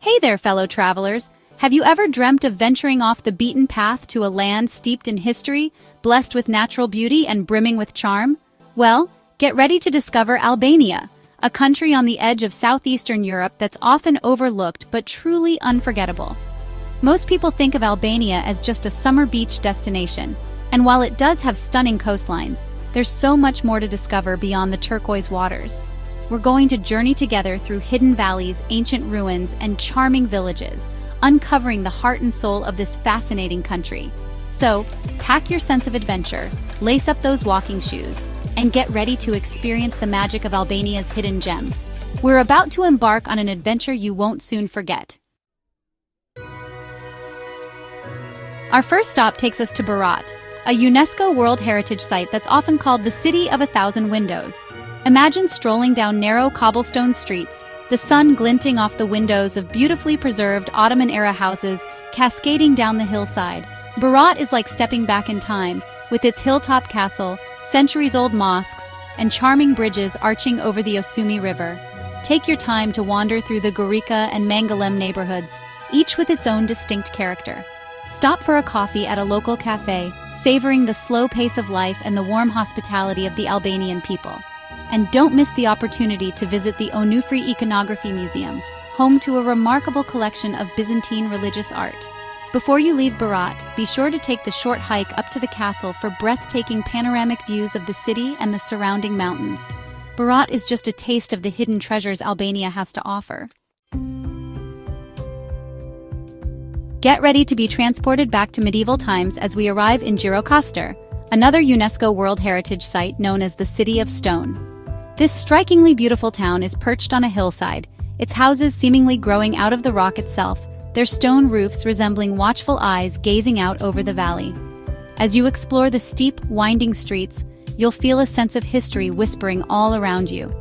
Hey there, fellow travelers! Have you ever dreamt of venturing off the beaten path to a land steeped in history, blessed with natural beauty and brimming with charm? Well, get ready to discover Albania, a country on the edge of southeastern Europe that's often overlooked but truly unforgettable. Most people think of Albania as just a summer beach destination, and while it does have stunning coastlines, there's so much more to discover beyond the turquoise waters. We're going to journey together through hidden valleys, ancient ruins, and charming villages, uncovering the heart and soul of this fascinating country. So, pack your sense of adventure, lace up those walking shoes, and get ready to experience the magic of Albania's hidden gems. We're about to embark on an adventure you won't soon forget. Our first stop takes us to Berat, a UNESCO World Heritage Site that's often called the City of a Thousand Windows. Imagine strolling down narrow cobblestone streets, the sun glinting off the windows of beautifully preserved Ottoman-era houses cascading down the hillside. Berat is like stepping back in time, with its hilltop castle, centuries-old mosques, and charming bridges arching over the Osumi River. Take your time to wander through the Gorica and Mangalem neighborhoods, each with its own distinct character. Stop for a coffee at a local cafe, savoring the slow pace of life and the warm hospitality of the Albanian people. And don't miss the opportunity to visit the Onufri Iconography Museum, home to a remarkable collection of Byzantine religious art. Before you leave Berat, be sure to take the short hike up to the castle for breathtaking panoramic views of the city and the surrounding mountains. Berat is just a taste of the hidden treasures Albania has to offer. Get ready to be transported back to medieval times as we arrive in Gjirokastër, another UNESCO World Heritage Site known as the City of Stone. This strikingly beautiful town is perched on a hillside, its houses seemingly growing out of the rock itself, their stone roofs resembling watchful eyes gazing out over the valley. As you explore the steep, winding streets, you'll feel a sense of history whispering all around you.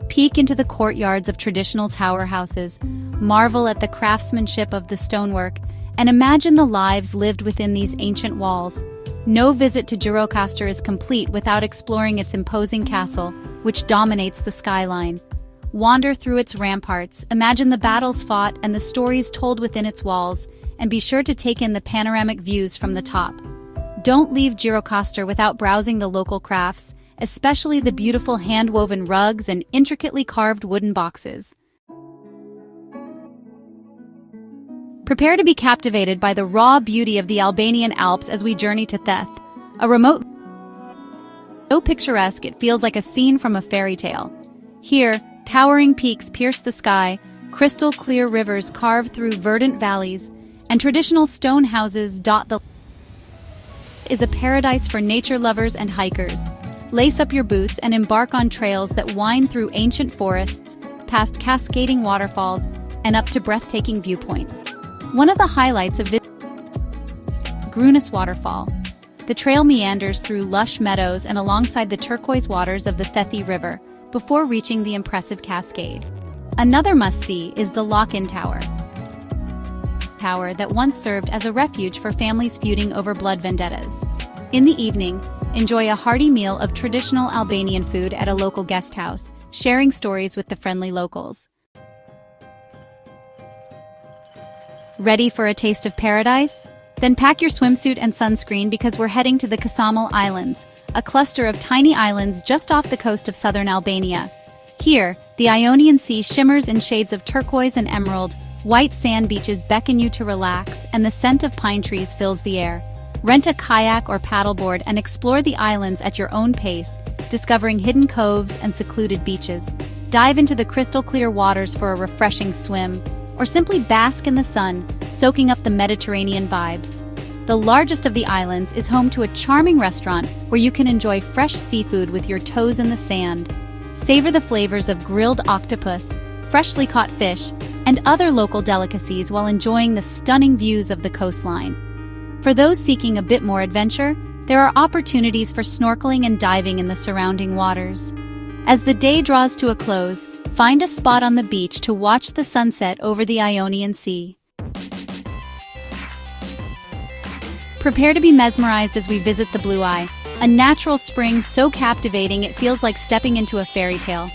Peek into the courtyards of traditional tower houses, marvel at the craftsmanship of the stonework, and imagine the lives lived within these ancient walls. No visit to Gjirokastër is complete without exploring its imposing castle, which dominates the skyline. Wander through its ramparts, imagine the battles fought and the stories told within its walls, and be sure to take in the panoramic views from the top. Don't leave Gjirokastër without browsing the local crafts, especially the beautiful hand-woven rugs and intricately carved wooden boxes. Prepare to be captivated by the raw beauty of the Albanian Alps as we journey to Theth, a remote, so picturesque it feels like a scene from a fairy tale. Here, towering peaks pierce the sky, crystal-clear rivers carve through verdant valleys, and traditional stone houses dot the is a paradise for nature lovers and hikers. Lace up your boots and embark on trails that wind through ancient forests, past cascading waterfalls, and up to breathtaking viewpoints. One of the highlights of Grunus Waterfall. The trail meanders through lush meadows and alongside the turquoise waters of the Thethi River before reaching the impressive cascade. Another must-see is the Lock-In Tower. Tower that once served as a refuge for families feuding over blood vendettas. In the evening, enjoy a hearty meal of traditional Albanian food at a local guest house, sharing stories with the friendly locals. Ready for a taste of paradise? Then pack your swimsuit and sunscreen because we're heading to the Kasamal Islands, a cluster of tiny islands just off the coast of southern Albania. Here, the Ionian Sea shimmers in shades of turquoise and emerald, white sand beaches beckon you to relax, and the scent of pine trees fills the air. Rent a kayak or paddleboard and explore the islands at your own pace, discovering hidden coves and secluded beaches. Dive into the crystal-clear waters for a refreshing swim, or simply bask in the sun, soaking up the Mediterranean vibes. The largest of the islands is home to a charming restaurant where you can enjoy fresh seafood with your toes in the sand. Savor the flavors of grilled octopus, freshly caught fish, and other local delicacies while enjoying the stunning views of the coastline. For those seeking a bit more adventure, there are opportunities for snorkeling and diving in the surrounding waters. As the day draws to a close, find a spot on the beach to watch the sunset over the Ionian Sea. Prepare to be mesmerized as we visit the Blue Eye, a natural spring so captivating it feels like stepping into a fairy tale.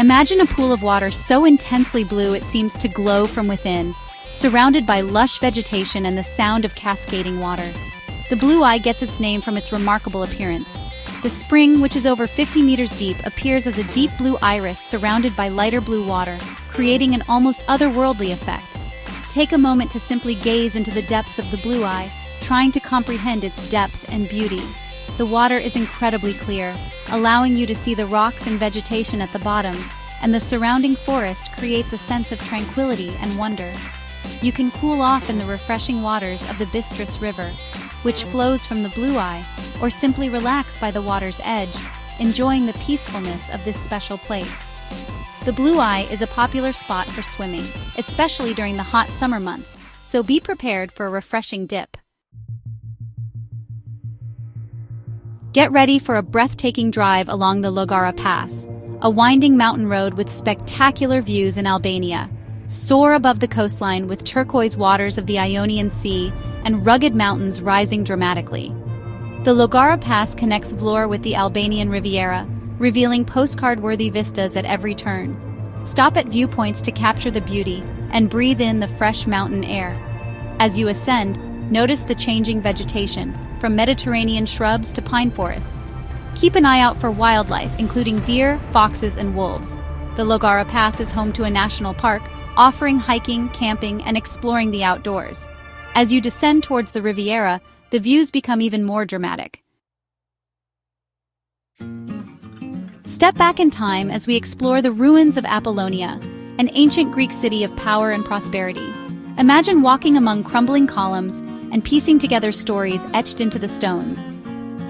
Imagine a pool of water so intensely blue it seems to glow from within, surrounded by lush vegetation and the sound of cascading water. The blue eye gets its name from its remarkable appearance. The spring, which is over 50 meters deep, appears as a deep blue iris surrounded by lighter blue water, creating an almost otherworldly effect. Take a moment to simply gaze into the depths of the blue eye, trying to comprehend its depth and beauty. The water is incredibly clear, allowing you to see the rocks and vegetation at the bottom, and the surrounding forest creates a sense of tranquility and wonder. You can cool off in the refreshing waters of the Bistris River, which flows from the blue eye, or simply relax by the water's edge, enjoying the peacefulness of this special place. The blue eye is a popular spot for swimming, especially during the hot summer months, so be prepared for a refreshing dip. Get ready for a breathtaking drive along the Logara Pass, a winding mountain road with spectacular views in Albania. Soar above the coastline with turquoise waters of the Ionian Sea and rugged mountains rising dramatically. The Logara Pass connects Vlorë with the Albanian Riviera, revealing postcard-worthy vistas at every turn. Stop at viewpoints to capture the beauty and breathe in the fresh mountain air. As you ascend, notice the changing vegetation, from Mediterranean shrubs to pine forests. Keep an eye out for wildlife, including deer, foxes, and wolves. The Logara Pass is home to a national park, offering hiking, camping, and exploring the outdoors. As you descend towards the Riviera, the views become even more dramatic. Step back in time as we explore the ruins of Apollonia, an ancient Greek city of power and prosperity. Imagine walking among crumbling columns and piecing together stories etched into the stones.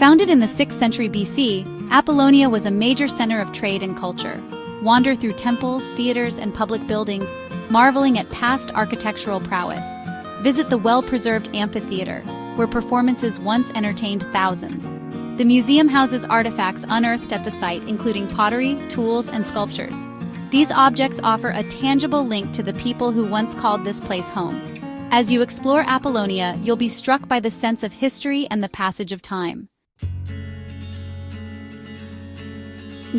Founded in the 6th century BC, Apollonia was a major center of trade and culture. Wander through temples, theaters, and public buildings, marveling at past architectural prowess. Visit the well-preserved amphitheater, where performances once entertained thousands. The museum houses artifacts unearthed at the site, including pottery, tools, and sculptures. These objects offer a tangible link to the people who once called this place home. As you explore Apollonia, you'll be struck by the sense of history and the passage of time.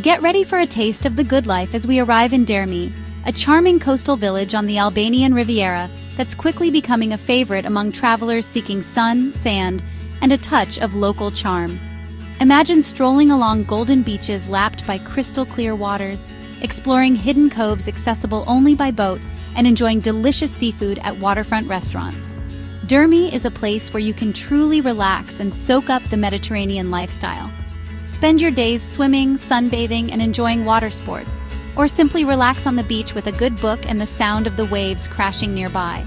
Get ready for a taste of the good life as we arrive in Dermi, a charming coastal village on the Albanian Riviera that's quickly becoming a favorite among travelers seeking sun, sand, and a touch of local charm. Imagine strolling along golden beaches lapped by crystal-clear waters, exploring hidden coves accessible only by boat, and enjoying delicious seafood at waterfront restaurants. Dermi is a place where you can truly relax and soak up the Mediterranean lifestyle. Spend your days swimming, sunbathing, and enjoying water sports, or simply relax on the beach with a good book and the sound of the waves crashing nearby.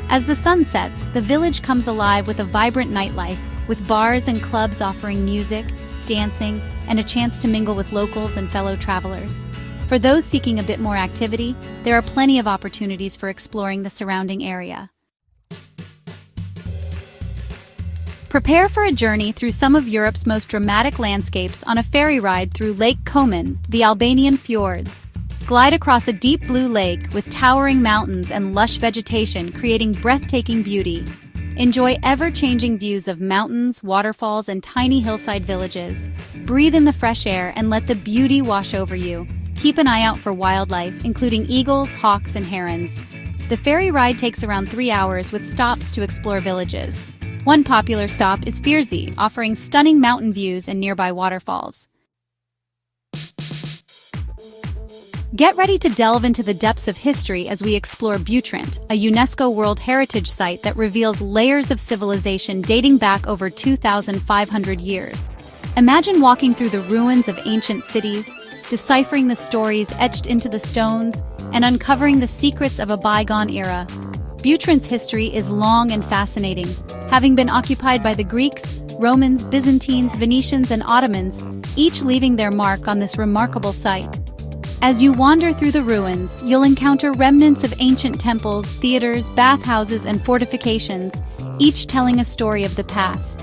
As the sun sets, the village comes alive with a vibrant nightlife, with bars and clubs offering music, dancing, and a chance to mingle with locals and fellow travelers. For those seeking a bit more activity, there are plenty of opportunities for exploring the surrounding area. Prepare for a journey through some of Europe's most dramatic landscapes on a ferry ride through Lake Komen, the Albanian Fjords. Glide across a deep blue lake with towering mountains and lush vegetation creating breathtaking beauty. Enjoy ever-changing views of mountains, waterfalls, and tiny hillside villages. Breathe in the fresh air and let the beauty wash over you. Keep an eye out for wildlife, including eagles, hawks, and herons. The ferry ride takes around 3 hours with stops to explore villages. One popular stop is Fjords, offering stunning mountain views and nearby waterfalls. Get ready to delve into the depths of history as we explore Butrint, a UNESCO World Heritage Site that reveals layers of civilization dating back over 2,500 years. Imagine walking through the ruins of ancient cities, deciphering the stories etched into the stones, and uncovering the secrets of a bygone era. Butrint's history is long and fascinating, having been occupied by the Greeks, Romans, Byzantines, Venetians, and Ottomans, each leaving their mark on this remarkable site. As you wander through the ruins, you'll encounter remnants of ancient temples, theaters, bathhouses, and fortifications, each telling a story of the past.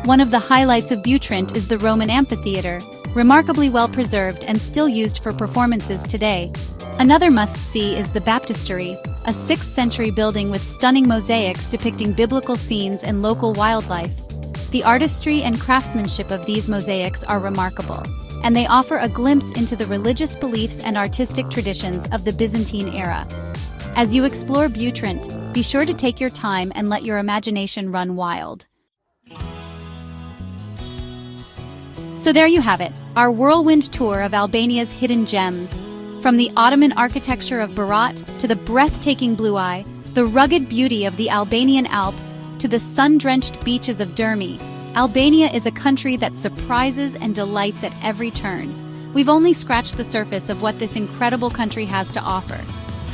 One of the highlights of Butrint is the Roman amphitheater, remarkably well preserved and still used for performances today. Another must-see is the baptistery, a 6th century building with stunning mosaics depicting biblical scenes and local wildlife. The artistry and craftsmanship of these mosaics are remarkable, and they offer a glimpse into the religious beliefs and artistic traditions of the Byzantine era. As you explore Butrint, be sure to take your time and let your imagination run wild. So there you have it, our whirlwind tour of Albania's hidden gems. From the Ottoman architecture of Berat to the breathtaking Blue Eye, the rugged beauty of the Albanian Alps to the sun-drenched beaches of Dermi, Albania is a country that surprises and delights at every turn. We've only scratched the surface of what this incredible country has to offer.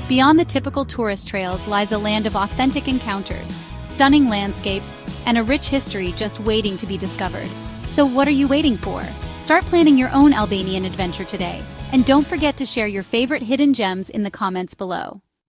Beyond the typical tourist trails lies a land of authentic encounters, stunning landscapes, and a rich history just waiting to be discovered. So what are you waiting for? Start planning your own Albanian adventure today, and don't forget to share your favorite hidden gems in the comments below.